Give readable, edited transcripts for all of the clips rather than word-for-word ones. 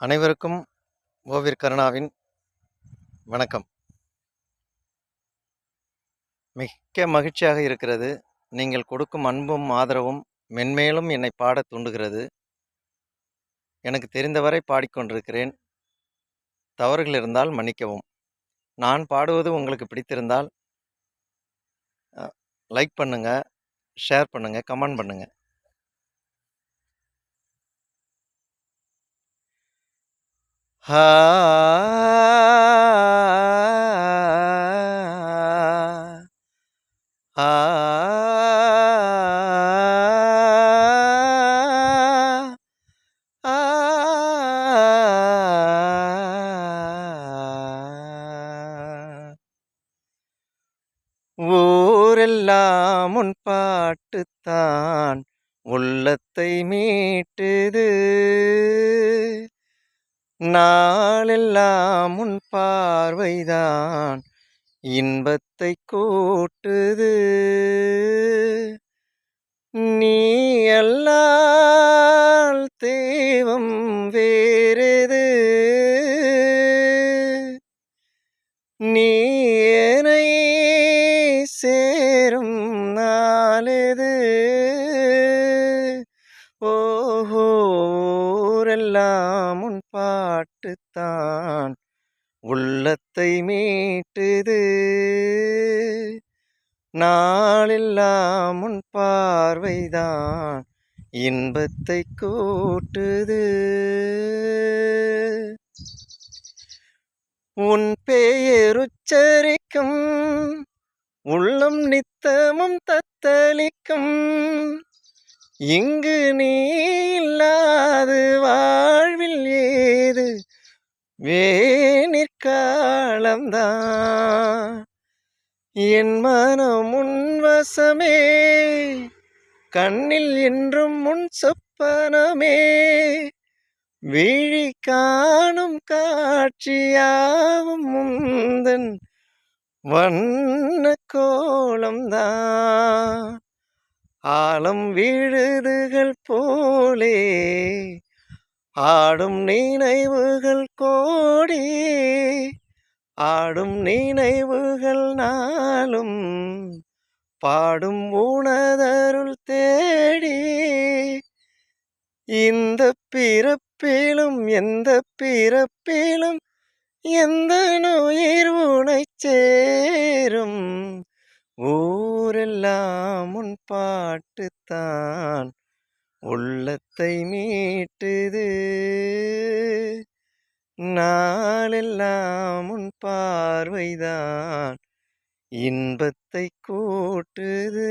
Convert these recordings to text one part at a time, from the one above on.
அனைவருக்கும் ஓவியர் கருணாவின் வணக்கம். மிக்க மகிழ்ச்சியாக இருக்கிறது. நீங்கள் கொடுக்கும் அன்பும் ஆதரவும் மென்மேலும் என்னை பாடத் தூண்டுகிறது. எனக்கு தெரிந்தவரை பாடிக்கொண்டிருக்கிறேன். தவறுகள் இருந்தால் மன்னிக்கவும். நான் பாடுவது உங்களுக்கு பிடித்திருந்தால் லைக் பண்ணுங்க, ஷேர் பண்ணுங்க, கமெண்ட் பண்ணுங்க. ஊரெல்லாம் உன் பாட்டுத்தான் உள்ளத்தை மீட்டுது, நாளெல்லாம் உன் பார்வைதான் இன்பத்தை கூட்டுது. நீ அல்லால் தெய்வம் வேறெது, நீ என்னை சேரும் நாளெது. ஓஹோ, ஊரெல்லாம் உன் பாட்டுத்தான் உள்ளத்தை மீட்டுது, நாளெல்லாம் உன் பார்வைதான் இன்பத்தை கூட்டுது. உன் பெயருச்சரிக்கும் உள்ளம் நித்தமும் தத்தளிக்கும், இங்கு நீ இல்லாது வாழ்வில் ஏது வேணிற்காலம்தான். என் மனம் உன் வசமே, கண்ணில் என்றும் உன் சொப்பனமே, விழி காணும் காட்சியாவும் முந்தன் வண்ண கோலம்தான். ஆலம் விழுதுகள் போலே ஆடும் நினைவுகள் கோடி, ஆடும் நினைவுகள் நாளும் பாடும் உனதருள் தேடி. இந்த பிறப்பிலும் எந்த பிறப்பிலும் எந்த உயிர் உனைச் சேரும், ஊரெல்லாம் உன் பாட்டுத்தான் உள்ளத்தை மீட்டுது, நாளெல்லாம் உன் பார்வைதான் இன்பத்தை கூட்டுது.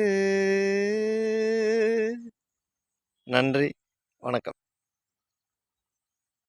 நன்றி, வணக்கம்.